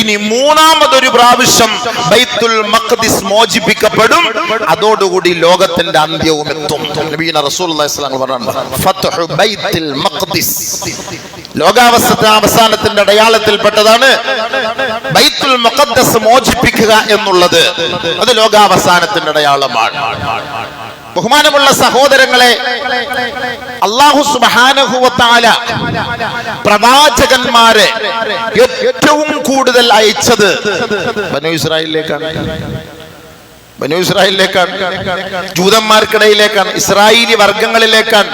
ഇനി മൂന്നാമതൊരു പ്രാവശ്യം ബൈത്തുൽ മഖ്ദിസ് മോചിപ്പിക്കപ്പെടും. അതോടുകൂടി ലോകത്തിന്റെ അന്ത്യവും എത്തും. നബിയുനാ റസൂലുള്ളാഹി സ്വല്ലല്ലാഹു അലൈഹി വസല്ലം ഫത്ഹു ബൈത്തുൽ മഖ്ദിസ്, ലോകാവസാനത്തിന്റെ അടയാളത്തിൽപ്പെട്ടതാണ് ബൈത്തുൽ മുഖദ്ദസ് മോചിപ്പിക്കുക എന്നുള്ളത്. അത് ലോകാവസാനത്തിന്റെ അടയാളമാണ്. ബഹുമാനമുള്ള സഹോദരങ്ങളെ, അല്ലാഹു സുബ്ഹാനഹു വ തആല പ്രവാചകന്മാരെ ഏറ്റവും കൂടുതൽ അയച്ചത് ബനൂ ഇസ്രായേലിലേക്കാണ്. ജൂതന്മാർക്കിടയിലേക്കാണ്, ഇസ്രായേലി വർഗങ്ങളിലേക്കാണ്.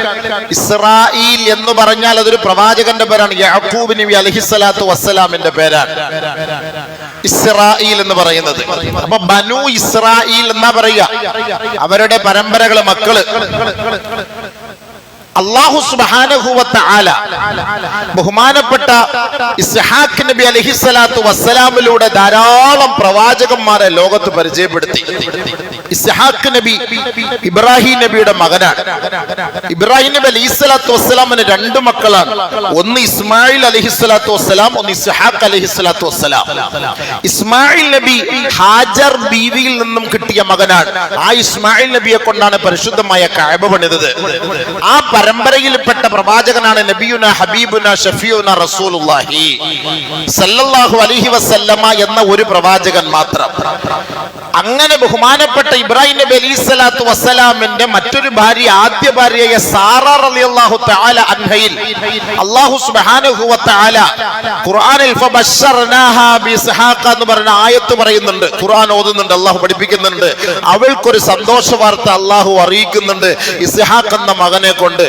ഇസ്രായേൽ എന്ന് പറഞ്ഞാൽ അതൊരു പ്രവാചകന്റെ പേരാണ്. യാക്കൂബ് നബി അലൈഹിസ്സലാത്തു വസ്സലാമിന്റെ പേരാണ് ഇസ്രായേൽ എന്ന് പറയുന്നത്. അപ്പൊ ബനൂ ഇസ്രായേൽ എന്നാ പറയുക, അവരുടെ പരമ്പരകള്, മക്കള്. അല്ലാഹു സുബ്ഹാനഹു വ തആല ബഹുമാനപ്പെട്ട ഇസ്ഹാഖ് നബി അലൈഹിസ്സലാത്തു വസ്സലാമിലൂടെ ധാരാളം പ്രവാചകന്മാരെ ലോകത്ത് പരിചയപ്പെടുത്തി. ഇസ്ഹാഖ് നബി ഇബ്രാഹിം നബിയുടെ മകനാണ്. ഇബ്രാഹിം നബി അലൈഹിസ്സലാത്തു വസ്സലാമിന് രണ്ട് മക്കളാണ്. ഒന്ന് ഇസ്മായിൽ അലൈഹിസ്സലാത്തു വസ്സലാം, ഒന്ന് ഇസ്ഹാഖ് അലൈഹിസ്സലാത്തു വസ്സലാം. ഇസ്മായിൽ നബി ഹാജർ ബീവിയിൽ നിന്നും കിട്ടിയ മകനാണ്. ആ ഇസ്മായിൽ നബിയെ കൊണ്ടാണ് പരിശുദ്ധമായ കഅബ പണിതത്. ആ പരമ്പരയിൽപ്പെട്ട പ്രവാചകനാണ് നബിയുന ഹബീബുന ഷഫീഉന റസൂലുള്ളാഹി സല്ലല്ലാഹു അലൈഹി വസല്ലമ എന്ന ഒരു പ്രവാചകൻ മാത്രം. അങ്ങനെ ബഹുമാനപ്പെട്ട ഇബ്രാഹിം നബി അലൈഹിസ്സലാത്തു വസ്സലാമിന്റെ മറ്റൊരു ഭാര്യ, ആദ്യ ഭാര്യയായ സാറ റളിയല്ലാഹു തആല അൻഹയിൽ അല്ലാഹു സുബ്ഹാനഹു വ തആല ഖുർആനിൽ ഫബശർനാഹാ ബിഇസ്ഹാഖ എന്ന് പറയുന്ന ആയത്ത് പറയുന്നുണ്ട്. ഖുർആൻ ഓതുന്നുണ്ട്, അല്ലാഹു പഠിപ്പിക്കുന്നുണ്ട്. അവൾക്കൊരു സന്തോഷ വാർത്ത അല്ലാഹു അറിയിക്കുന്നുണ്ട് ഇസ്ഹാഖ് എന്ന മകനെ കൊണ്ട്.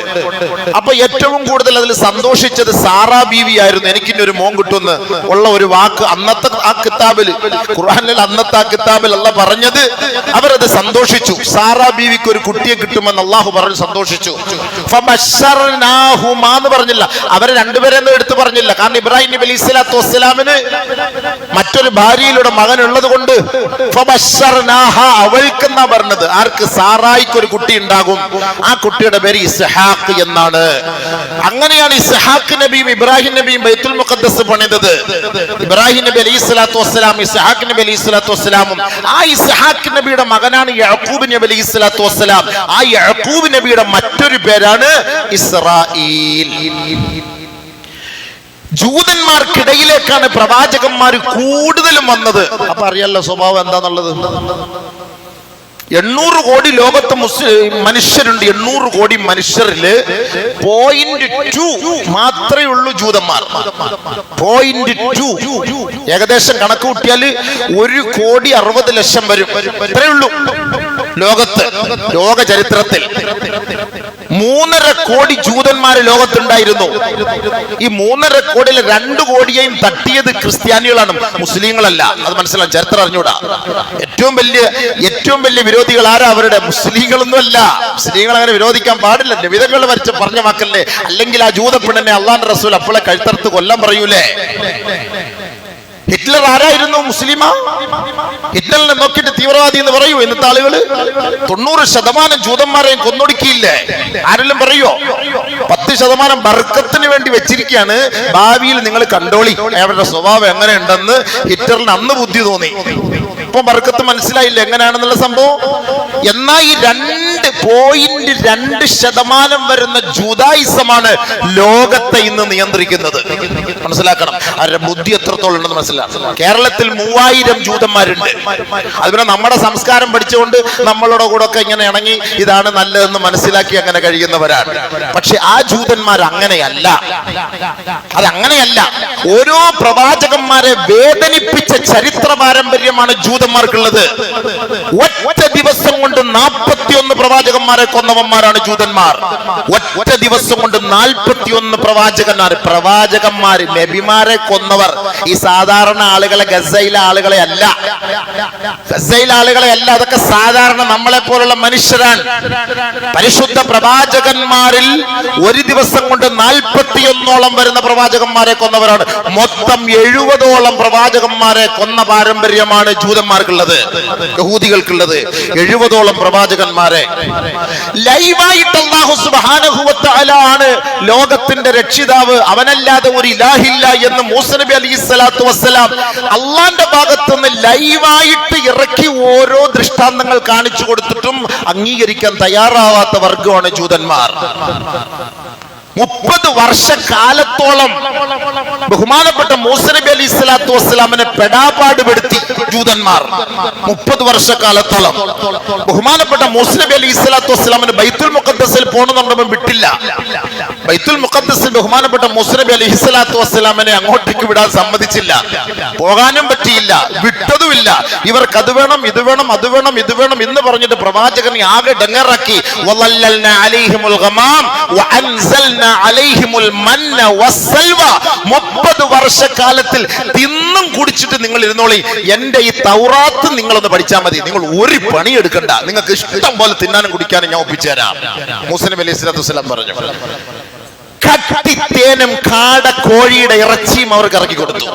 അപ്പൊ ഏറ്റവും കൂടുതൽ അതിൽ സന്തോഷിച്ചത് സാറാ ബീവി ആയിരുന്നു. എനിക്കിന്നൊരു മോൻ കിട്ടുമെന്ന് ഉള്ള ഒരു വാക്ക് അന്നത്തെ ആ കിതാബിൽ, ഖുർആനിൽ അന്നത്തെ ആ കിതാബിൽ അല്ലാഹു പറഞ്ഞത്, അവരത് സന്തോഷിച്ചു. സാറാ ബീവിക്ക് ഒരു കുട്ടിയെ കിട്ടുമെന്ന് അല്ലാഹു പറഞ്ഞു സന്തോഷിച്ചു. ഫബശർനാഹുമാ എന്ന് പറഞ്ഞില്ല, അവരെ രണ്ടുപേരെന്ന് എടുത്തു പറഞ്ഞില്ല. കാരണം ഇബ്രാഹിം നബി അലൈഹിസ്സലാത്തു വസ്സലാമിന് മറ്റൊരു ഭാര്യയിലൂടെ മകൻ ഉള്ളത് കൊണ്ട് ഫബശർനാഹ, അവൾക്കെന്നാ പറഞ്ഞത്. ആർക്ക്? സാറായിക്ക് ഒരു കുട്ടി ഉണ്ടാകും. ആ കുട്ടിയുടെ പേര് ഇസ്ഹാഖ് എന്നാണ്. അങ്ങനെയാണ് ഇസ്ഹാഖ് നബിയും ഇബ്രാഹിം നബിയും ബൈത്തുൽ മുഖദ്ദസ് പണിതത്. ഇബ്രാഹിം നബി അലൈഹിസ്സലാത്തു വസ്സലാം, ഇസ്ഹാഖ് നബി അലൈഹിസ്സലാത്തു വസ്സലാമും. ആ ഇസ്ഹാഖ് നബിയുടെ മകനാണ് യാക്കൂബ് നബി അലൈഹിസ്സലാത്തു വസ്സലാം. ആ യാക്കൂബ് നബിയുടെ മറ്റൊരു പേരാണ് ഇസ്രായേൽ. ജൂതന്മാർക്കിടയിലേക്കാണ് പ്രവാചകന്മാർ കൂടുതലും വന്നത്. അപ്പൊ അറിയാലോ സ്വഭാവം എന്താന്നുള്ളത്. 800 കോടി ലോകത്ത് മനുഷ്യരുണ്ട്. 800 കോടി മനുഷ്യരില് 0.2 മാത്രമേ ഉള്ളൂ ജൂതന്മാർ. 0.2 ഏകദേശം കണക്ക് കൂട്ടിയാൽ 1,60,00,000 വരും. ഇത്രേ ഉള്ളൂ ലോകത്ത്. ലോക ചരിത്രത്തിൽ 3.5 കോടി ജൂതന്മാര് ലോകത്തുണ്ടായിരുന്നു. ഈ 3.5 കോടിയിൽ 2 കോടിയെയും തട്ടിയത് ക്രിസ്ത്യാനികളാണ്, മുസ്ലിങ്ങളല്ല. അത് മനസ്സിലാവും, ചരിത്രം അറിഞ്ഞൂടാ. ഏറ്റവും വലിയ വിരോധികൾ ആരാ? അവരുടെ മുസ്ലിങ്ങളൊന്നും അല്ല. മുസ്ലിങ്ങൾ അങ്ങനെ വിരോധിക്കാൻ പാടില്ല. വിധങ്ങൾ വരച്ച് പറഞ്ഞ വാക്കല്ലേ. അല്ലെങ്കിൽ ആ ജൂതപ്പെണ്ണനെ അള്ളാഹുവിന്റെ റസൂൽ അപ്പോളെ കഴുത്തറുത്ത് കൊല്ലാൻ പറയൂലേ. ഹിറ്റ്ലർ ആരായിരുന്നു? മുസ്ലിമാ? ഹിറ്റ്ലറിനെ നോക്കിയിട്ട് തീവ്രവാദി എന്ന് പറയൂ ഇന്നത്തെ ആളുകള്? 90% ജൂതന്മാരെയും കൊന്നൊടുക്കിയില്ലേ? ആരെല്ലാം പറയോ? 10% ബർക്കത്തിന് വേണ്ടി വെച്ചിരിക്കുകയാണ്. ഭാവിയിൽ നിങ്ങൾ കണ്ടോളി അവരുടെ സ്വഭാവം എങ്ങനെയുണ്ടെന്ന്. ഹിറ്റ്ലറിന് അന്ന് ബുദ്ധി തോന്നി. ഇപ്പൊ ബർക്കത്ത് മനസ്സിലായില്ല എങ്ങനെയാണെന്നുള്ള സംഭവം. എന്നാൽ ഈ 2.2% വരുന്ന ജൂതായിസമാണ് ലോകത്തെ ഇന്ന് നിയന്ത്രിക്കുന്നത്. മനസ്സിലാക്കണം അവരുടെ ബുദ്ധി എത്രത്തോളം ഉണ്ടെന്ന് മനസ്സിലാക്കണം. കേരളത്തിൽ 3000 ജൂതന്മാരുണ്ട്. അതുപോലെ നമ്മുടെ സംസ്കാരം പഠിച്ചുകൊണ്ട് നമ്മളോട് കൂടെ ഒക്കെ ഇങ്ങനെ ഇണങ്ങി ഇതാണ് നല്ലതെന്ന് മനസ്സിലാക്കി അങ്ങനെ കഴിയുന്നവരാണ്. പക്ഷെ ആ ജൂതന്മാർ അങ്ങനെയല്ല. അതങ്ങനെയല്ല. ഓരോ പ്രവാചകന്മാരെ വേദനിപ്പിച്ച ചരിത്ര പാരമ്പര്യമാണ് ജൂതന്മാർക്കുള്ളത്. ഒറ്റ ദിവസം കൊണ്ട് 41 പ്രവാചകന്മാരെ കൊന്നവന്മാരാണ് ജൂതന്മാർ. ഒറ്റ ദിവസം കൊണ്ട് 41 പ്രവാചകന്മാര് നബിമാരെ കൊന്നവർ. ഈ സാധാരണ ആളുകളെ, ഗസയിലെ ആളുകളെ അല്ല. അതൊക്കെ സാധാരണ നമ്മളെ പോലുള്ള മനുഷ്യരാണ്. പരിശുദ്ധ പ്രവാചകന്മാരിൽ ഒരു ദിവസം കൊണ്ട് 41 വരുന്ന പ്രവാചകന്മാരെ കൊന്നവരാണ്. മൊത്തം 70 പ്രവാചകന്മാരെ കൊന്ന പാരമ്പര്യമാണ് ജൂതന്മാർക്കുള്ളത്, യഹൂദികൾക്കുള്ളത്. 70 പ്രവാചകന്മാരെ. ലൈവായിട്ട് അല്ലാഹു സുബ്ഹാനഹു വ തആല ആണ് ലോകത്തിന്റെ രക്ഷിതാവ്, അവനല്ലാതെ ഒരു ഇലാഹില്ല എന്ന് മൂസ നബി അലൈഹിസ്സലാത്തു വസ്സലാം അള്ളാന്റെ ഭാഗത്തുനിന്ന് ലൈവായിട്ട് ഇറക്കി ഓരോ ദൃഷ്ടാന്തങ്ങൾ കാണിച്ചു കൊടുത്തിട്ടും അംഗീകരിക്കാൻ തയ്യാറാവാത്ത വർഗമാണ് ജൂതന്മാർ. 30 വർഷക്കാലത്തോളം ബഹുമാനപ്പെട്ട മൂസ നബി അലൈഹി സ്വലാത്തു വസ്സലാമിനെ പെടാപാടുപെടുത്തി ജൂതന്മാർ. 30 വർഷക്കാലത്തോളം ബഹുമാനപ്പെട്ട മൂസ നബി അലൈഹി സ്വലാത്തു വസ്സലാമിന് ബൈത്തുൽ മുഖദ്ദസിൽ പോകണമെന്നുണ്ടെങ്കിൽ വിട്ടില്ല. ബൈത്തുൽ മുഖദ്ദസിൽ ബഹുമാനപ്പെട്ട മൂസ നബി അലൈഹി സ്വലാത്തു വസ്സലാമിനെ അങ്ങോട്ടേക്ക് വിടാൻ സമ്മതിച്ചില്ല, പോകാനും പറ്റിയില്ല, വിട്ടതുമില്ല. ഇവർക്ക് അത് വേണം, ഇത് വേണം, അത് വേണം, ഇത് വേണം എന്ന് പറഞ്ഞിട്ട് പ്രവാചകനെ ആകെ ഡങ്ങറാക്കി. 30 വർഷക്കാലത്തിൽ തിന്നും കുടിച്ചിട്ട് നിങ്ങൾ ഇരുന്നോളി, എന്റെ ഈ തൗറാത്ത് നിങ്ങളൊന്ന് പഠിച്ചാൽ മതി, നിങ്ങൾ ഒരു പണി എടുക്കണ്ട, നിങ്ങൾക്ക് ഇഷ്ടം പോലെ തിന്നാനും കുടിക്കാനും ഞാൻ ഒപ്പിച്ചുതരാം. മൂസ നബി അലൈഹി സ്വലാത്തു വസ്സലാം പറഞ്ഞു. കട്ടിത്തേനും കാട കോഴിയുടെ ഇറച്ചിയും അവർക്ക് ഇറക്കി കൊടുത്തു.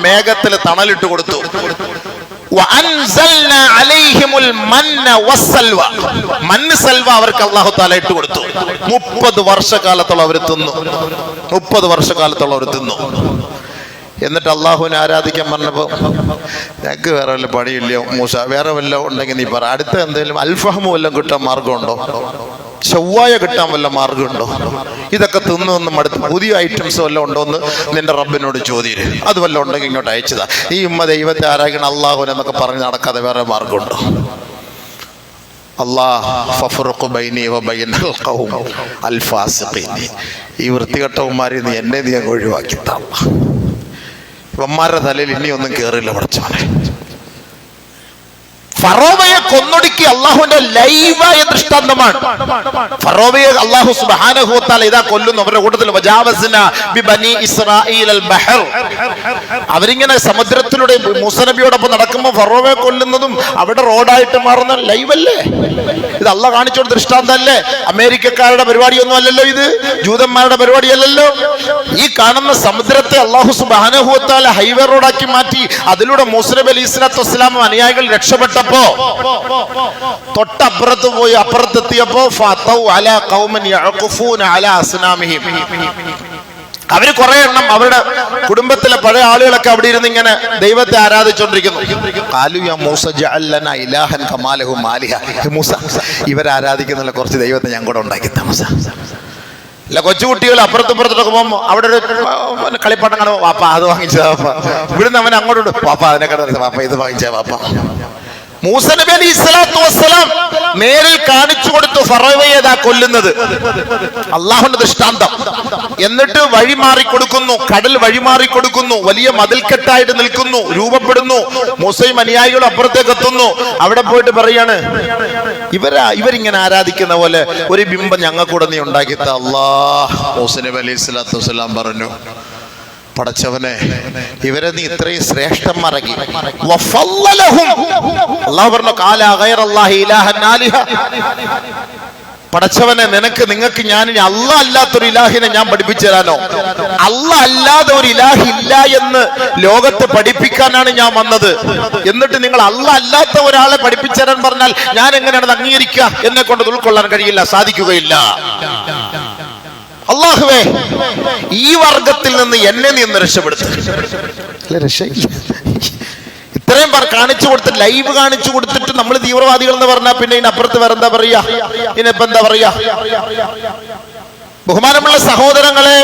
മേഘത്തിൽ തണലിട്ട് കൊടുത്തു. മണ്ണ് സൽവ അവർക്ക് അല്ലാഹു തആല ഇട്ട് കൊടുത്തു. 30 വർഷക്കാലത്തോളം അവർ തിന്നു. 30 വർഷക്കാലത്തോളം അവർ തിന്നു. എന്നിട്ട് അള്ളാഹുവിനെ ആരാധിക്കാൻ പറഞ്ഞപ്പോ, ഞങ്ങൾക്ക് വേറെ വല്ല പണിയില്ലയോ മൂസ, വേറെ വല്ല ഉണ്ടെങ്കിൽ നീ പറ, അടുത്ത എന്തെങ്കിലും അൽഫഹമു വല്ലതും കിട്ടാൻ മാർഗമുണ്ടോ, ചൊവ്വായ കിട്ടാൻ വല്ല മാർഗമുണ്ടോ, ഇതൊക്കെ തിന്നൊന്നും അടുത്ത് പുതിയ ഐറ്റംസ് വല്ലതും ഉണ്ടോ എന്ന് നിന്റെ റബ്ബിനോട് ചോദ്യം. അത് വല്ല ഉണ്ടെങ്കിൽ ഇങ്ങോട്ട് അയച്ചതാ. ഈ ഉമ്മ ദൈവത്തെ ആരാധിക്കണം അള്ളാഹുവിനെ എന്നൊക്കെ പറഞ്ഞ് നടക്കാതെ വേറെ മാർഗമുണ്ടോ? ഈ വൃത്തികെട്ടവന്മാരെ നീ എന്നെ നീ അങ്ങ് ഒഴിവാക്കി താ. ഇവന്മാരുടെ തലയിൽ ഇനിയൊന്നും കേറില്ല പഠിച്ചോനെ. ഫറോവയെ കൊന്നൊടുക്കി അള്ളാഹുവിന്റെ ലൈവായ ദൃഷ്ടാന്തമാണ്. ഫറോവയെ അള്ളാഹു സുബ്ഹാനഹു വ തആല ഇതാ കൊല്ലുന്നു. അവരുടെ കൂട്ടത്തിൽ വജാവസ്ന ബിബനി ഇസ്രായീൽ അൽ ബഹർ, അവരിങ്ങനെ സമുദ്രത്തിലൂടെ മൂസ നബിയോടൊപ്പം നടക്കുമ്പോൾ ഫറോവയെ കൊല്ലുന്നതും അവിടെ റോഡായിട്ട് മാറുന്ന ലൈവല്ലേ ഇത്? അള്ളാഹ് കാണിച്ചോട് ദൃഷ്ടാന്തല്ലേ? അമേരിക്കക്കാരുടെ പരിപാടിയൊന്നും അല്ലല്ലോ ഇത്, ജൂതന്മാരുടെ പരിപാടിയല്ലല്ലോ. ഈ കാണുന്ന സമുദ്രത്തെ അള്ളാഹു സുബ്ഹാനഹു വ തആല ഹൈവേ റോഡാക്കി മാറ്റി അതിലൂടെ മൂസ നബി അലൈഹി സ്വലാത്തു വസ്സലാം അനുയായികൾ രക്ഷപ്പെട്ടപ്പോൾ തൊട്ടപ്പുറത്ത് പോയി അപ്പുറത്തെത്തിയപ്പോ അവര് കുറെ എണ്ണം അവരുടെ കുടുംബത്തിലെ പഴയ ആളുകളൊക്കെ അവിടെ ഇരുന്ന് ഇങ്ങനെ ദൈവത്തെ ആരാധിച്ചോണ്ടിരിക്കുന്നു. ഇവരാരാധിക്കുന്നില്ല, കുറച്ച് ദൈവത്തെ ഞാൻ കൂടെ ഉണ്ടാക്കി താമസ. അല്ല, കൊച്ചുകുട്ടികൾ അപ്പുറത്തിപ്പുറത്തോട്ട് പോകുമ്പോ അവിടെ ഒരു കളിപ്പാട്ടം കാണുമ്പോ വാപ്പ അത് വാങ്ങിച്ചതാ വാപ്പ, ഇവിടുന്ന് അവൻ അങ്ങോട്ട് വാപ്പ അതിനെ കട വാപ്പ ഇത് വാങ്ങിച്ച വാപ്പ. മൂസ നബി അലൈഹി സ്വലാത്തു വസ്സലാം നേരിൽ കാണിച്ചു കൊടുത്തു ഫറോവയെ കൊല്ലുന്നത്, അള്ളാഹുവിന്റെ ദൃഷ്ടാന്തം. എന്നിട്ട് വഴിമാറി കൊടുക്കുന്നു, കടൽ വഴിമാറി കൊടുക്കുന്നു, വലിയ മതിൽക്കെട്ടായിട്ട് നിൽക്കുന്നു, രൂപപ്പെടുന്നു. മൂസയും അനുയായികളും അപ്പുറത്തേക്ക് എത്തുന്നു. അവിടെ പോയിട്ട് പറയാണ്, ഇവരിങ്ങനെ ആരാധിക്കുന്ന പോലെ ഒരു ബിംബം ഞങ്ങൾക്കൂടെ നീ ഉണ്ടാക്കിത്ത അല്ലാഹ്. മൂസ നബി അലൈഹി സ്വലാത്തു വസ്സലാം പറഞ്ഞു, പടച്ചവനെ, ഇവരെ നീ ഇത്രയും ശ്രേഷ്ഠന്മാരാക്കി. അല്ലാഹു പറഞ്ഞു, പടച്ചവനെ, നിങ്ങൾക്ക് ഞാൻ അല്ലാഹ് അല്ലാത്തൊരു ഇലാഹിനെ ഞാൻ പഠിപ്പിച്ചു തരാനോ? അല്ലാഹ് അല്ലാതെ ഒരു ഇലാഹ് ഇല്ല എന്ന് ലോകത്ത് പഠിപ്പിക്കാനാണ് ഞാൻ വന്നത്. എന്നിട്ട് നിങ്ങൾ അല്ലാഹ് അല്ലാത്ത ഒരാളെ പഠിപ്പിച്ചു തരാൻ പറഞ്ഞാൽ ഞാൻ എങ്ങനെയാണ് അംഗീകരിക്കുക? എന്നെ കൊണ്ട് ഉൾക്കൊള്ളാൻ കഴിയില്ല, സാധിക്കുകയില്ല. അല്ലാഹുവേ, ഈ വർഗത്തിൽ നിന്ന് എന്നെ നീ ഒന്ന് രക്ഷപ്പെടുത്തും. ഇത്രയും കാണിച്ചു കൊടുത്തിട്ട്, ലൈവ് കാണിച്ചു കൊടുത്തിട്ട് നമ്മൾ തീവ്രവാദികൾ എന്ന് പറഞ്ഞാൽ പിന്നെ ഇതിനപ്പുറത്ത് വേറെ എന്താ പറയാ? ഇതിനിപ്പോ എന്താ പറയാ? ബഹുമാനമുള്ള സഹോദരങ്ങളെ,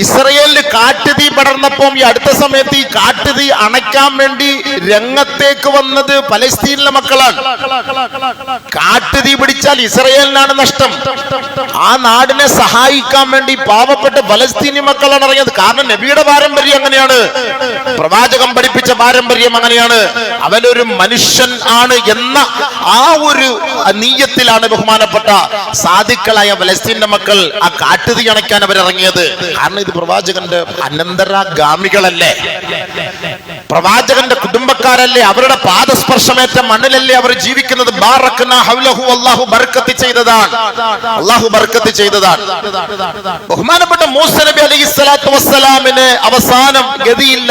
ഇസ്രയേലിൽ കാട്ടുതീ പടർന്നപ്പോൾ ഈ അടുത്ത സമയത്ത് ഈ കാട്ടുതീ അണയ്ക്കാൻ വേണ്ടി രംഗത്തേക്ക് വന്നത് പലസ്തീനിലെ മക്കളാണ്. കാട്ടുതീ പിടിച്ചാൽ ഇസ്രയേലിനാണ് നഷ്ടം. ആ നാടിനെ സഹായിക്കാൻ വേണ്ടി പാവപ്പെട്ട പലസ്തീനി മക്കളാണ് ഇറങ്ങിയത്. കാരണം നബിയുടെ പാരമ്പര്യം അങ്ങനെയാണ്, പ്രവാചകൻ പഠിപ്പിച്ച പാരമ്പര്യം അങ്ങനെയാണ്. അവനൊരു മനുഷ്യൻ ആണ് എന്ന ആ ഒരു നീയത്തിലാണ് ബഹുമാനപ്പെട്ട സാദിക്കളായ പലസ്തീന്റെ മക്കൾ ആ കാട്ടുതീ അണയ്ക്കാൻ അവരിറങ്ങിയത്. കാരണം അതായത് പ്രവാചകന്റെ അനന്തരാഗാമികളല്ലേ, പ്രവാചകന്റെ കുടുംബക്കാരല്ലേ, അവരുടെ പാദസ്പർശമേറ്റ മണ്ണിലല്ലേ അവർ ജീവിക്കുന്നത്. ബാറക്നാ ഹൗലഹു, അല്ലാഹു ബർക്കത്ത് ചെയ്തതാണ്, അല്ലാഹു ബർക്കത്ത് ചെയ്തതാണ്. ബഹുമാനപ്പെട്ട മൂസ നബി അലൈഹിസ്സലാത്തു വസ്സലാമിന് അവസാനം ഗതിയില്ല.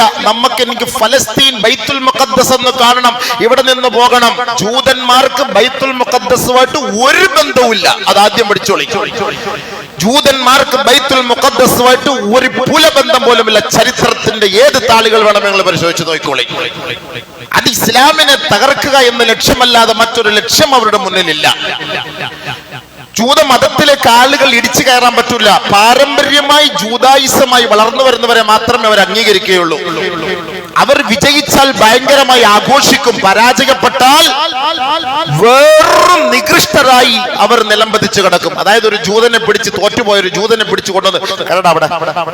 എനിക്ക് ഫലസ്തീൻ ബൈത്തുൽ മുഖദ്ദസ് എന്ന് കാണണം, ഇവിടെ നിന്ന് പോകണം. ജൂതന്മാർക്ക് ബൈത്തുൽ മുഖദ്ദസുമായിട്ട് ഒരു ബന്ധവുമില്ല, അതാദ്യം പഠിച്ചോളി. ജൂതന്മാർക്ക് ബൈത്തുൽ മുഖദ്ദസുമായിട്ട് ഒരു പുലബന്ധം പോലുമില്ല. ചരിത്രത്തിന്റെ ഏത് താളുകൾ വേണമെങ്കിൽ പരിശോധിച്ച് നോക്കിക്കോളി. അത് ഇസ്ലാമിനെ തകർക്കുക എന്ന ലക്ഷ്യമല്ലാതെ മറ്റൊരു ലക്ഷ്യം അവരുടെ മുന്നിലില്ല. ജൂതമതത്തിലേക്ക് ആളുകൾ ഇടിച്ചു കയറാൻ പറ്റൂല. പാരമ്പര്യമായി ജൂതായുസമായി വളർന്നു വരുന്നവരെ മാത്രമേ അവർ അംഗീകരിക്കുകയുള്ളൂ. അവർ വിജയിച്ചാൽ ഭയങ്കരമായി ആഘോഷിക്കും, പരാജയപ്പെട്ടാൽ വേറും നികൃഷ്ടരായി അവർ നിലംപതിച്ചു കിടക്കും. അതായത് ഒരു ജൂതനെ പിടിച്ച് തോറ്റുപോയ ഒരു ജൂതനെ പിടിച്ചു കൊണ്ടുവന്ന് കടട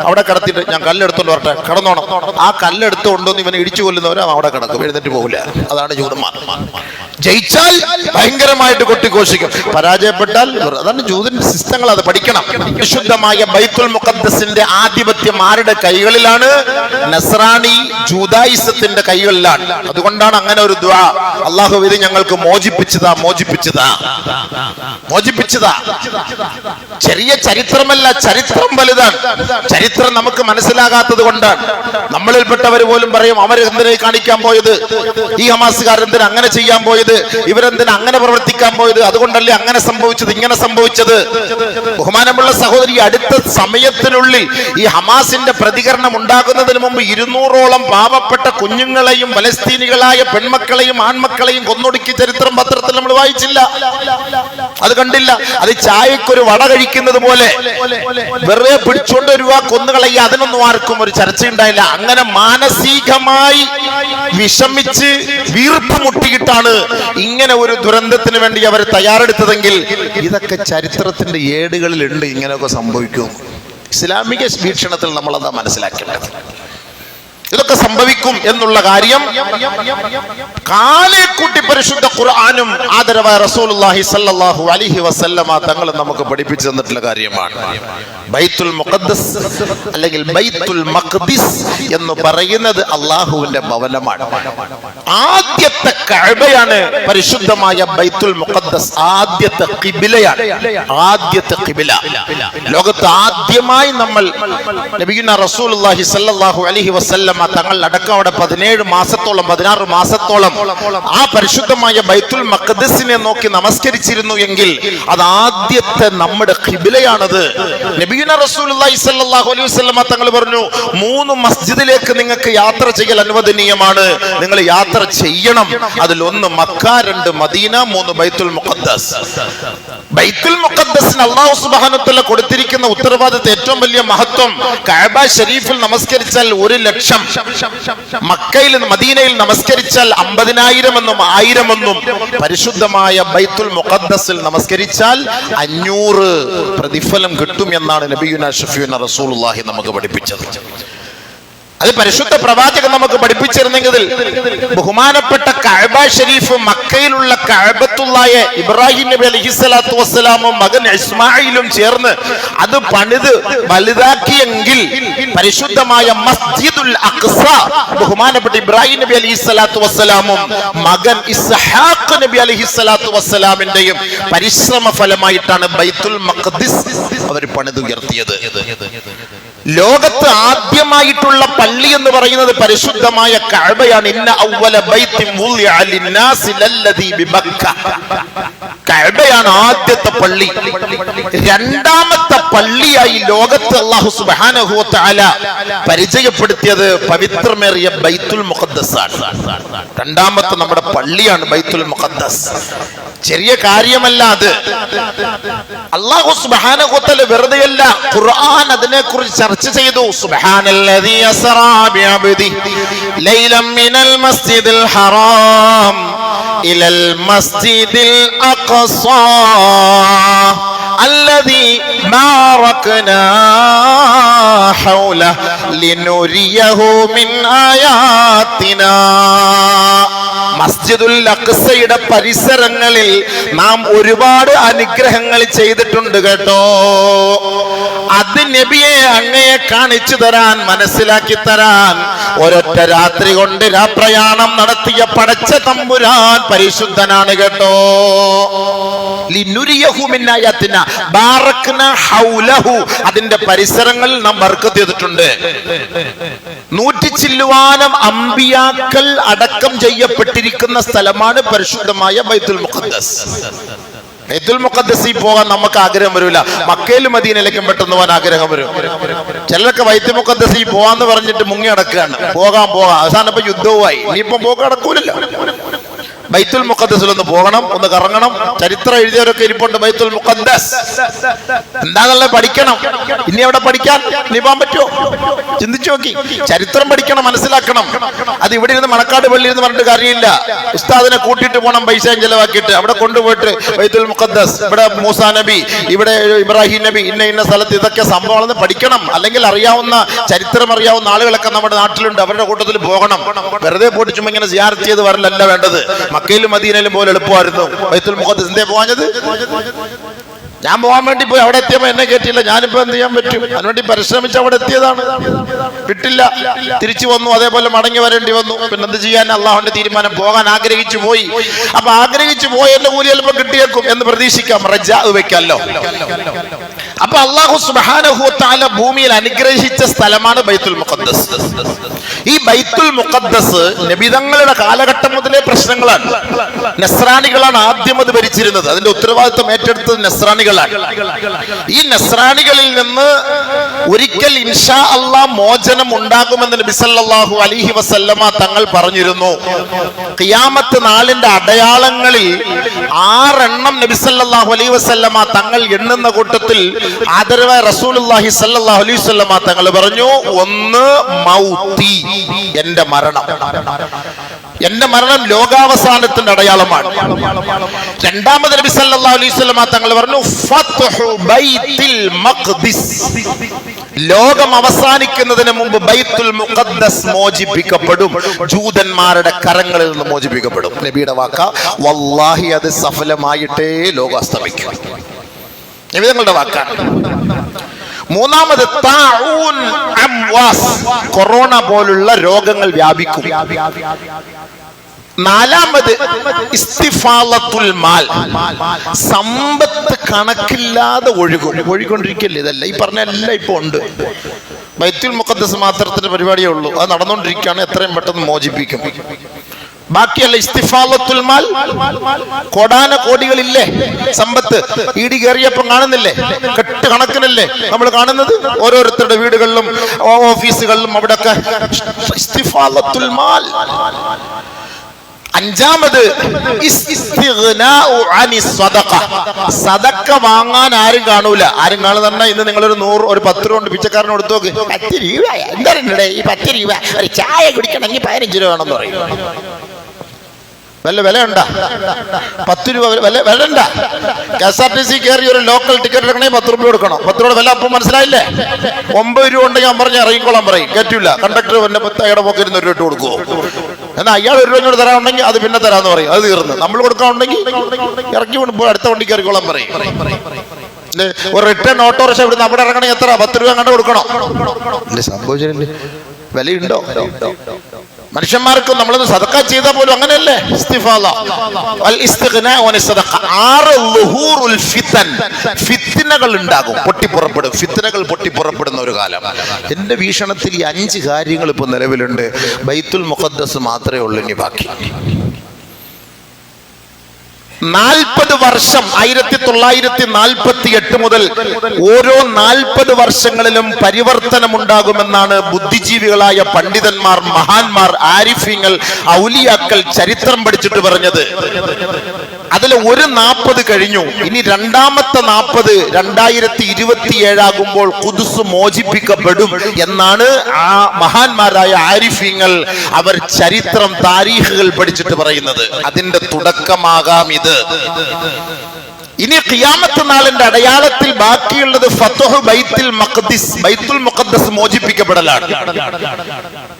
അവിടെ കിടത്തിട്ട് ഞാൻ കല്ലെടുത്തോണ്ട് വരട്ടെ, കടന്നോണം. ആ കല്ലെടുത്ത് കൊണ്ടുവന്ന് ഇവനെ ഇടിച്ചു കൊല്ലുന്നവരും അവിടെ കിടക്കും, എഴുന്നേറ്റ് പോകില്ല. അതാണ് ജൂതന്മാർ. ജയിച്ചാൽ ഭയങ്കരമായിട്ട് കൊട്ടിഘോഷിക്കും, പരാജയപ്പെട്ടാൽ. അതാണ് ജൂതന്റെ സിസ്റ്റങ്ങൾ, അത് പഠിക്കണം. വിശുദ്ധമായ ബൈത്തുൽ മുഖദ്ദസിന്റെ ആധിപത്യം ആരുടെ കൈകളിലാണ്? നസ്രാണി ജൂതായിസത്തിന്റെ കൈകളിലാണ്. അതുകൊണ്ടാണ് അങ്ങനെ ഒരു ദുആ, അല്ലാഹു ഇത് ഞങ്ങൾക്ക് മോചിപ്പിച്ചതാ. ചെറിയ ചരിത്രമല്ല, ചരിത്രം വലുതാണ്. ചരിത്രം നമുക്ക് മനസ്സിലാകാത്തത് കൊണ്ടാണ്. നമ്മളിൽപ്പെട്ടവർ പോലും പറയും, അവരെന്തിനെ കാണിക്കാൻ പോയത്, ഈ ഹമാസുകാരെന്തിനാ അങ്ങനെ ചെയ്യാൻ പോയത്, ഇവരെന്തിനാ അങ്ങനെ പ്രവർത്തിക്കാൻ പോയത്, അതുകൊണ്ടല്ലേ അങ്ങനെ സംഭവിച്ചത്, ഇങ്ങനെ സംഭവിച്ചത്. ബഹുമാനമുള്ള സഹോദരി, അടുത്ത സമയത്തിനുള്ളിൽ ഈ ഹമാസിന്റെ പ്രതികരണം ഉണ്ടാകുന്നതിന് മുമ്പ് 200ഓളം പാവപ്പെട്ട കുഞ്ഞുങ്ങളെയും ഫലസ്തീനികളായ പെൺമക്കളെയും ആൺമക്കളെയും കൊന്നൊടുക്കിയ ചരിത്രം പത്രത്തിൽ നമ്മൾ വായിച്ചില്ല, അത് കണ്ടില്ല. അത് ചായക്കൊരു വട കഴിക്കുന്നത് പോലെ വെറുതെ പിടിച്ചോണ്ട് വരുക, കൊന്നുകളയുക, അതിനൊന്നും ആർക്കും ഒരു ചർച്ചയുണ്ടായില്ല. അങ്ങനെ മാനസികമായി വിഷമിച്ച് വീർപ്പ് മുട്ടിയിട്ടാണ് ഇങ്ങനെ ഒരു ദുരന്തത്തിന് വേണ്ടി അവർ തയ്യാറെടുത്തതെങ്കിൽ ഇതൊക്കെ ചരിത്രത്തിന്റെ ഏടുകളിലുണ്ട്. ഇങ്ങനെയൊക്കെ സംഭവിക്കും. ഇസ്ലാമിക വീക്ഷണത്തിൽ നമ്മളതാ മനസ്സിലാക്കേണ്ടത്. ഇതൊക്കെ സംഭവിക്കും എന്നുള്ള കാര്യം കാലേക്കൂട്ടി പരിശുദ്ധ ഖുർആനും ആദരവായ റസൂലുള്ളാഹി സ്വല്ലല്ലാഹു അലൈഹി വസല്ലമ തങ്ങൾ നമുക്ക് പഠിപ്പിച്ചു തന്നിട്ടുള്ള കാര്യമാണ്. ബൈത്തുൽ മുഖദ്ദസ് അല്ലെങ്കിൽ ബൈത്തുൽ മഖ്ദിസ് എന്ന് പറയുന്നത് അല്ലാഹുവിന്റെ ഭവനമാണ്. ആദ്യത്തെ കഅബയാണ് പരിശുദ്ധമായ ബൈത്തുൽ മുഖദ്ദസ്. ആദ്യത്തെ ഖിബ്ലയാണ്. ആദ്യത്തെ ഖിബ്ല. ലോകത്ത് ആദ്യമായി നമ്മൾ നബിയുനാ റസൂലുള്ളാഹി സ്വല്ലല്ലാഹു അലൈഹി വസല്ലമ തങ്ങൾ അടക്കം അവിടെ 17 മാസത്തോളം 16 മാസത്തോളം ആ പരിശുദ്ധമായ ബൈത്തുൽ മഖ്ദിസിനെ നോക്കി നമസ്കരിച്ചിരുന്നു എങ്കിൽ അത് ആദ്യത്തെ നമ്മുടെ ഖിബ്ലയാണത്. നബിയുനാ റസൂലുള്ളാഹി സ്വല്ലല്ലാഹു അലൈഹി വസല്ലമ തങ്ങൾ പറഞ്ഞു, 3 മസ്ജിദിലേക്ക് നിങ്ങൾക്ക് യാത്ര ചെയ്യൽ അനുവദനീയമാണ്, നിങ്ങൾ യാത്ര ചെയ്യണം. അതിൽ 1 മക്ക, 2 മദീന, 3 ബൈത്തുൽ മുഖദ്ദസ്. ബൈത്തുൽ മുഖദ്ദസിന് അല്ലാഹു സുബ്ഹാനഹു വ തആല കൊടുത്തിരിക്കുന്ന ഉത്തരവാദിത്തം, ഏറ്റവും വലിയ മഹത്വം, കഅബ ശരീഫിൽ നമസ്കരിച്ചാൽ 1 ലക്ഷം, മക്കയിൽ മദീനയിൽ നമസ്കരിച്ചാൽ 50,000 എന്നും 1000 എന്നും, പരിശുദ്ധമായ ബൈത്തുൽ മുഖദ്ദസിൽ നമസ്കരിച്ചാൽ 500 പ്രതിഫലം കിട്ടും എന്നാണ് നബിയുനാ ശഫീഉനാ റസൂലുള്ളാഹി നമുക്ക് പഠിപ്പിച്ചത്. അത് പരിശുദ്ധ പ്രവാചകൻ നമുക്ക് പഠിപ്പിച്ചിരുന്നെങ്കിൽ ബഹുമാനപ്പെട്ട കഅബ ശരീഫ്, മക്കയിലുള്ള കഅബത്തുള്ളായ ഇബ്രാഹിം നബി അലൈഹിസ്സലാത്തു വസ്സലാമും മകൻ ഇസ്മായിലും ചേർന്ന് അത് പണിത് വലുതാക്കിയെങ്കിൽ പരിശുദ്ധമായ മസ്ജിദുൽ അഖ്സ ബഹുമാനപ്പെട്ട ഇബ്രാഹിം നബി അലൈഹിസ്സലാത്തു വസ്സലാമും മകൻ ഇസ്ഹാഖ് നബി അലൈഹിസ്സലാത്തു വസ്സലാമിന്റെയും പരിശ്രമ ഫലമായിട്ടാണ് ബൈത്തുൽ മഖ്ദിസ് അവർ പണിതുയർത്തിയത്. ലോകത്ത് ആദ്യമായിട്ടുള്ള പള്ളി എന്ന് പറയുന്നത് പരിശുദ്ധമായ കഅബയാണ്. ഇന്ന അവ്വല ബൈത്തിൻ വുളിഅ ലിന്നാസി ലല്ലദീ ബിമക്ക. കഅബയാണ് ആദ്യത്തെ പള്ളി. രണ്ടാമത്തെ പള്ളിയായി ലോകത്ത് അല്ലാഹു സുബ്ഹാനഹു വ തആല പരിചയപ്പെടുത്തിയത് പവിത്രമേറിയ ബൈത്തുൽ മുഖദ്ദസ് ആണ്. രണ്ടാമത്തെ നമ്മുടെ പള്ളിയാണ് ബൈത്തുൽ മുഖദ്ദസ്. ചെറിയ കാര്യമല്ല അത്. അല്ലാഹു സുബ്ഹാനഹു വ തആല വെറുതെയല്ല, ഖുർആൻ അതിനെക്കുറിച്ച് ചർച്ച ചെയ്തു. സുബ്ഹാനല്ലദീ അസ്റാ ബിഅബ്ദി ലൈലൻ മിനൽ മസ്ജിദിൽ ഹറാം ഇലൽ മസ്ജിദിൽ അഖ്സാ الذي باركنا حوله لنريه من آياتنا മസ്ജിദുൽ അഖ്സയുടെ പരിസരങ്ങളിൽ നാം ഒരുപാട് അനുഗ്രഹങ്ങൾ ചെയ്തിട്ടുണ്ട് കേട്ടോ. അത് നബിയെ അങ്ങയെ കാണിച്ചു തരാൻ, മനസ്സിലാക്കി തരാൻ ഒരൊറ്റ രാത്രി കൊണ്ട് രാപ്രയാണം നടത്തിയ പടച്ച തമ്പുരാൻ പരിശുദ്ധനാണ് കേട്ടോ. ലിനുരിയഹു മിൻ ആയാതിനാ ബാറക്നാ ഹൗലഹു, അതിന്റെ പരിസരങ്ങളിൽ നാം ബർക്കത്ത് ചെയ്തിട്ടുണ്ട്. 100 ചില്ലുവാനം അമ്പിയാക്കൾ അടക്കം ചെയ്യപ്പെട്ടിരിക്കുന്ന സ്ഥലമാണ് പരിശുദ്ധമായ ബൈത്തുൽ മുഖദ്ദസ്. ബൈത്തുൽ മുഖദ്ദസിൽ പോകാൻ നമുക്ക് ആഗ്രഹം വരില്ല, മക്കയിലും മദീനയിലേക്കും പെട്ടെന്ന് പോകാൻ ആഗ്രഹം വരും. ചിലരൊക്കെ ബൈത്തുൽ മുഖദ്ദസിൽ പോവാന്ന് പറഞ്ഞിട്ട് മുങ്ങി അടക്കുകയാണ്. പോകാം അവസാനം ഇപ്പൊ യുദ്ധവുമായി, ഇനിയിപ്പം പോകാൻ നടക്കൂലല്ലോ. ബൈത്തുൽ മുഖദ്ദസിൽ ഒന്ന് പോകണം, ഒന്ന് കറങ്ങണം. ചരിത്രം എഴുതിയവരൊക്കെ ഇരിപ്പുണ്ട് ബൈത്തുൽ മുഖദ്ദസ്. എന്താണെന്നുള്ളത് പഠിക്കണം. ഇനി അവിടെ പഠിക്കാൻ ഇനി പോകാൻ പറ്റുമോ? ചിന്തിച്ചു നോക്കി. ചരിത്രം പഠിക്കണം, മനസ്സിലാക്കണം. അത് ഇവിടെ ഇരുന്ന് മണക്കാട് പള്ളി എന്ന് പറഞ്ഞിട്ട് കാര്യമില്ല. ഉസ്താദിനെ കൂട്ടിയിട്ട് പോകണം, പൈസയും ചെലവാക്കിയിട്ട്. അവിടെ കൊണ്ടുപോയിട്ട് ബൈത്തുൽ മുഖദ്ദസ്, ഇവിടെ മൂസാ നബി, ഇവിടെ ഇബ്രാഹിം നബി, ഇന്ന സ്ഥലത്ത് ഇതൊക്കെ സംഭവങ്ങളെന്ന് പഠിക്കണം. അല്ലെങ്കിൽ അറിയാവുന്ന ചരിത്രം അറിയാവുന്ന ആളുകളൊക്കെ നമ്മുടെ നാട്ടിലുണ്ട്, അവരുടെ കൂട്ടത്തിൽ പോകണം. വെറുതെ പോയിട്ട് ചുമ്മാ ഇങ്ങനെ സിയാറത്ത് ചെയ്ത് വരലല്ല വേണ്ടത്. മക്കയിലും മദീനയിലും പോലെ എളുപ്പമായിരുന്നു ബൈത്തുൽ മുഖദ്ദസ്. എന്തേ പോവാഞ്ഞത്? ഞാൻ പോകാൻ വേണ്ടി പോയി, അവിടെ എത്തിയപ്പോ എന്നെ കേട്ടില്ല. ഞാനിപ്പോ എന്ത് ചെയ്യാൻ പറ്റും? അതിനുവേണ്ടി പരിശ്രമിച്ച് അവിടെ എത്തിയതാണ്, കിട്ടില്ല, തിരിച്ചു വന്നു, അതേപോലെ മടങ്ങി വരേണ്ടി വന്നു. പിന്നെ എന്ത് ചെയ്യാൻ? അള്ളാഹുവിന്റെ തീരുമാനം. പോകാൻ ആഗ്രഹിച്ചു പോയി. അപ്പൊ ആഗ്രഹിച്ചു പോയതിന്റെ കൂലി ചിലപ്പോൾ കിട്ടിയേക്കും എന്ന് പ്രതീക്ഷിക്കാം, റജാ വെക്കാമല്ലോ. അപ്പൊ അള്ളാഹു സുബ്ഹാനഹു വ തആല ഭൂമിയിൽ അനുഗ്രഹിച്ച സ്ഥലമാണ് ബൈത്തുൽ മുഖദ്ദസ്. ഈ ബൈത്തുൽ മുഖദ്ദസ് നബിതങ്ങളുടെ കാലഘട്ടം മുതലേ പ്രശ്നങ്ങളാണ്. നസ്രാനികളാണ് ആദ്യം അത് ഭരിച്ചിരുന്നത്. അതിന്റെ ഉത്തരവാദിത്വം ഏറ്റെടുത്തത് നസ്രാനികളാണ്. ഈ നസ്രാനികളിൽ നിന്ന് ഒരിക്കൽ ഇൻഷാ അല്ലാഹ് മോചനം ഉണ്ടാകുമെന്ന് നബി സല്ലല്ലാഹു അലൈഹി വസല്ലമ തങ്ങൾ പറഞ്ഞിരുന്നു. ഖിയാമത്ത് നാളിന്റെ അടയാളങ്ങളിൽ 6 എണ്ണം നബി സല്ലല്ലാഹു അലൈഹി വസല്ലമ തങ്ങൾ എണ്ണുന്ന കൂട്ടത്തിൽ ആദരവായ റസൂലുള്ളാഹി സല്ലല്ലാഹു അലൈഹി വസല്ലമ തങ്ങൾ പറഞ്ഞു, 1 മൗതി, എന്റെ മരണം. എന്റെ മരണം ലോകാവസാനത്തിന്റെ അടയാളമാണ്. രണ്ടാമത് നബി സല്ലല്ലാഹു അലൈഹി വസല്ലമ തങ്ങൾ പറഞ്ഞു, ഫത്ഹു ബൈത്തുൽ മഖ്ദിസ്, ലോകം അവസാനിക്കുന്നതിന് മുമ്പ് ബൈത്തുൽ മുഖദ്ദസ് മോചിപ്പിക്കപ്പെടും, ജൂതന്മാരുടെ കരങ്ങളിൽ നിന്ന് മോചിപ്പിക്കപ്പെടും. നബിയുടെ വാക്ക, വല്ലാഹി അത് സഫലമായിട്ടേ ലോകം അസ്തമിക്കും. നബിതങ്ങളുടെ വാക്കാണ്. മൂന്നാമത് താഊൻ അംവാസ്, കൊറോണ പോലുള്ള രോഗങ്ങൾ വ്യാപിക്കും. നാലാമത് ഇസ്തിഫാലത്തുൽ മാൽ, സമ്പത്ത് കണക്കില്ലാതെ ഒഴുകൊണ്ടിരിക്കല്ലേ. ഇതല്ല ഈ പറഞ്ഞ എല്ലാം ഇപ്പൊ ഉണ്ട്. ബൈത്തുൽ മുഖദ്ദസ് മാത്രത്തിന്റെ പരിപാടിയേ ഉള്ളൂ, അത് നടന്നുകൊണ്ടിരിക്കുകയാണ്. എത്രയും പെട്ടെന്ന് മോചിപ്പിക്കും. ബാക്കിയല്ല ഇസ്തിഫാലത്തുൽ മാൽ, കോടാന കോടികളില്ലേ സമ്പത്ത്. ഈടി കയറിയപ്പം കാണുന്നില്ലേ, കെട്ട് കണക്കിനല്ലേ നമ്മൾ കാണുന്നത് ഓരോരുത്തരുടെ വീടുകളിലും ഓഫീസുകളിലും. അവിടെയൊക്കെ ഇസ്തിഫാലത്തുൽ മാൽ. അഞ്ചാമത് സദക്ക വാങ്ങാൻ ആരും കാണൂല. ആരും കാണുന്ന ഇന്ന് നിങ്ങളൊരു 100 ഒരു 10 രൂപ കൊണ്ട് പിച്ചക്കാരന് കൊടുത്തു നോക്ക്. 10 രൂപ എന്താ ഈ 10 രൂപ ഒരു ചായ കുടിക്കണമെങ്കിൽ 15 രൂപ വേണമെന്ന് പറയും. വല്ല വില ഉണ്ടാ? 10 രൂപ വില ഉണ്ടാ? KSRTC കയറി ഒരു ലോക്കൽ ടിക്കറ്റ് എടുക്കണമെങ്കിൽ 10 രൂപ കൊടുക്കണം. 10 രൂപ വില അപ്പം മനസ്സിലായില്ലേ? 9 രൂപ ഉണ്ടെങ്കിൽ ഞാൻ പറഞ്ഞ് ഇറങ്ങിക്കോളാൻ പറയും. കേട്ടില്ല. കണ്ടക്ടർ എന്നെ 10 പോക്കിരുന്ന് 1 രൂപ ഇട്ട് കൊടുക്കുമോ? എന്നാൽ അയാൾ 1 രൂപ തരാനുണ്ടെങ്കിൽ അത് പിന്നെ തരാന്ന് പറയും. അത് തീർന്ന്. നമ്മൾ കൊടുക്കാനുണ്ടെങ്കിൽ ഇറക്കി പോയി അടുത്ത വണ്ടിക്ക് ഇറങ്ങിക്കോളാൻ പറയും. ഒരു റിട്ടേൺ ഓട്ടോറിക്ഷ ഇവിടുന്ന് അവിടെ ഇറങ്ങണമെങ്കിൽ എത്ര? 10 രൂപ കണ്ട് കൊടുക്കണം. സംഭവിച്ചിട്ടുണ്ട്. വിലയുണ്ടോ? മനുഷ്യന്മാർക്ക് നമ്മളൊന്ന് സദക്ക ചെയ്താൽ പോലും അങ്ങനെയല്ലേ. ഫിത്നകൾ ഉണ്ടാകും, പൊട്ടിപ്പുറപ്പെടും. ഫിത്നകൾ പൊട്ടിപ്പുറപ്പെടുന്ന ഒരു കാലം. എന്റെ വീക്ഷണത്തിൽ ഈ 5 കാര്യങ്ങൾ ഇപ്പൊ നിലവിലുണ്ട്. ബൈത്തുൽ മുഖദ്ദസ് മാത്രമേ ഉള്ളൂ ഇനി ബാക്കി. 40 വർഷം 1948 മുതൽ ഓരോ 40 വർഷങ്ങളിലും പരിവർത്തനം ഉണ്ടാകുമെന്നാണ് ബുദ്ധിജീവികളായ പണ്ഡിതന്മാർ, മഹാന്മാർ, ആരിഫീങ്ങൾ, ഔലിയാക്കൾ ചരിത്രം പഠിച്ചിട്ട് പറഞ്ഞത്. അതിൽ ഒരു 40 കഴിഞ്ഞു. ഇനി രണ്ടാമത്തെ 40 2027 ആകുമ്പോൾ ഖുദ്സ് മോചിപ്പിക്കപ്പെടും എന്നാണ് ആ മഹാന്മാരായ ആരിഫീങ്ങൾ അവർ ചരിത്രം, താരീഖുകൾ പഠിച്ചിട്ട് പറയുന്നത്. അതിന്റെ തുടക്കമാകാം ഇത്. ഇനി ഖിയാമത്ത് നാളിന്റെ അടയാളത്തിൽ ബാക്കിയുള്ളത് ഫത്ഹു ബൈത്തുൽ മഖ്ദിസ്, ബൈത്തുൽ മുഖദ്ദസ് മോചിപ്പിക്കപ്പെടലാണ്.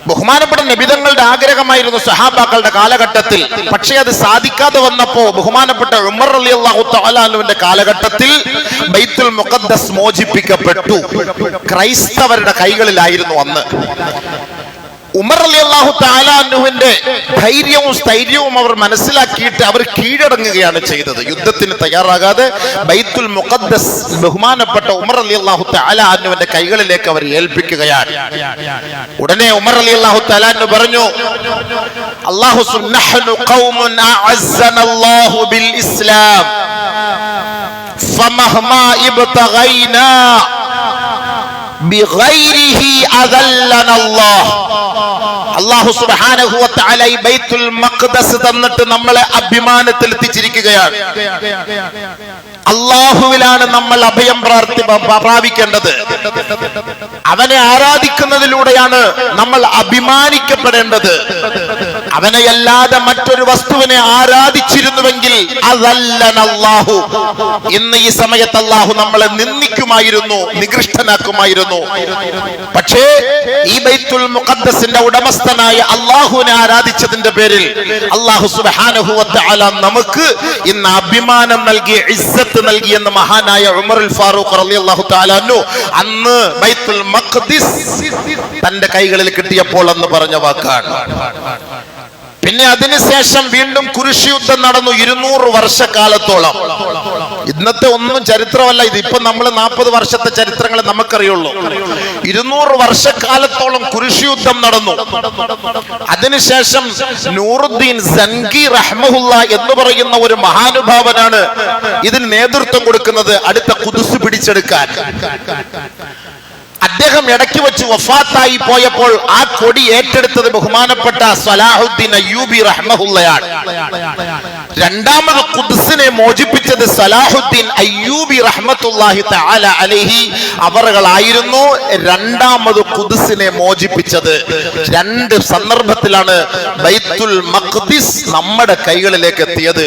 ബഹുമാനപ്പെട്ട നബിതങ്ങളുടെ ആഗ്രഹമായിരുന്നു സഹാബാക്കളുടെ കാലഘട്ടത്തിൽ. പക്ഷേ അത് സാധിക്കാതെ വന്നപ്പോ ബഹുമാനപ്പെട്ട ഉമർ റളിയല്ലാഹു തആല അൻഹുവിന്റെ കാലഘട്ടത്തിൽ ബൈത്തുൽ മുഖദ്ദസ് മോചിപ്പിക്കപ്പെട്ടു. ക്രൈസ്തവരുടെ കൈകളിലായിരുന്നു അന്ന്. ഉമർ റളിയല്ലാഹു തആല അൻഹുവിന്റെ ധൈര്യവും സ്ഥൈര്യവും അവർ മനസ്സിലാക്കിയിട്ട് അവർ കീഴടങ്ങുകയാണ് ചെയ്തത്. യുദ്ധത്തിന് തയ്യാറാകാതെ ബൈത്തുൽ മുഖദ്ദസ് ബഹുമാനപ്പെട്ട ഉമർ റളിയല്ലാഹു തആല അൻഹുവിന്റെ കൈകളിലേക്ക് അവർ ഏൽപ്പിക്കുകയാണ്. ഉടനെ ഉമർ റളിയല്ലാഹു തആല അൻഹു പറഞ്ഞു, അല്ലാഹു സുബ്ഹാനഹു ഖൗമുൻ അഅസ്സനല്ലാഹു ബിൽ ഇസ്ലാം ഫമഹ്മാ ഇബ്തഗൈനാ ബിഗൈരിഹി അദല്ലനല്ലാഹ്. അല്ലാഹു സുബ്ഹാനഹു വ തആല ഈ ബൈത്തുൽ മഖ്ദസ് തന്നിട്ട് നമ്മളെ അഭിമാനത്തിൽ എത്തിച്ചിരിക്കുകയാണ്. അല്ലാഹുവിലാണ് നമ്മൾ അഭയം പ്രാപിക്കേണ്ടത്. അവനെ ആരാധിക്കുന്നതിലൂടെയാണ് നമ്മൾ അഭിമാനിക്കപ്പെടേണ്ടത്. അവനെയല്ലാതെ മറ്റൊരു വസ്തുവിനെ ആരാധിച്ചിരുന്നുവെങ്കിൽ അദല്ലനല്ലാഹു, ഇന്ന് ഈ സമയത്ത് അല്ലാഹു നമ്മളെ നിന്ദിക്കുമായിരുന്നു, നികൃഷ്ടനാക്കുമായിരുന്നു. പക്ഷേ ഈ ബൈത്തുൽ മുഖദ്ദസിന്റെ ഉടമസ്ഥനായ അല്ലാഹുവിനെ ആരാധിച്ചതിന്റെ പേരിൽ അല്ലാഹു സുബ്ഹാനഹു വ തആല നമുക്ക് ഇന്ന് അഭിമാനം നൽകി, ഇസ്സത്ത് നൽകി എന്ന് മഹാനായ ഉമറുൽ ഫാറൂഖ് റളിയല്ലാഹു തആല അൻഹു അന്ന് ബൈത്തുൽ മഖ്ദിസ് തന്റെ കൈകളിൽ കിട്ടിയപ്പോൾ എന്ന് പറഞ്ഞ വാക്കാണ്. പിന്നെ അതിനുശേഷം വീണ്ടും കുരിശ് യുദ്ധം നടന്നു 200 വർഷക്കാലത്തോളം. ഇന്നത്തെ ഒന്നും ചരിത്രമല്ല ഇത്. ഇപ്പൊ നമ്മൾ 40 വർഷത്തെ ചരിത്രങ്ങൾ നമുക്കറിയുള്ളൂ. 200 വർഷക്കാലത്തോളം കുരിശ് യുദ്ധം നടന്നു. അതിനുശേഷം നൂറുദ്ദീൻ സൻഗി റഹ്മഹുല്ല എന്ന് പറയുന്ന ഒരു മഹാനുഭാവനാണ് ഇതിന് നേതൃത്വം കൊടുക്കുന്നത്, അടുത്ത ഖുദ്സ് പിടിച്ചെടുക്കാൻ. അദ്ദേഹം ഇടയ്ക്ക് വെച്ച് വഫാത്തായി പോയപ്പോൾ ആ കൊടി ഏറ്റെടുത്തത് ബഹുമാനപ്പെട്ട സലാഹുദ്ദീൻ അയ്യൂബി റഹ്മഹുല്ലയാണ്. രണ്ടാമത് ഖുദ്സിനെ മോചിപ്പിച്ചത് സലാഹുദ്ദീൻ അയ്യൂബി റഹ്മത്തുള്ളാഹി തആല അലൈഹി അവറുകളായിരുന്നു. രണ്ടാമത് ഖുദ്സിനെ മോചിപ്പിച്ചത്. രണ്ട് സന്ദർഭത്തിലാണ് ബൈത്തുൽ മഖ്ദിസ് നമ്മുടെ കൈകളിലേക്ക് എത്തിയത്.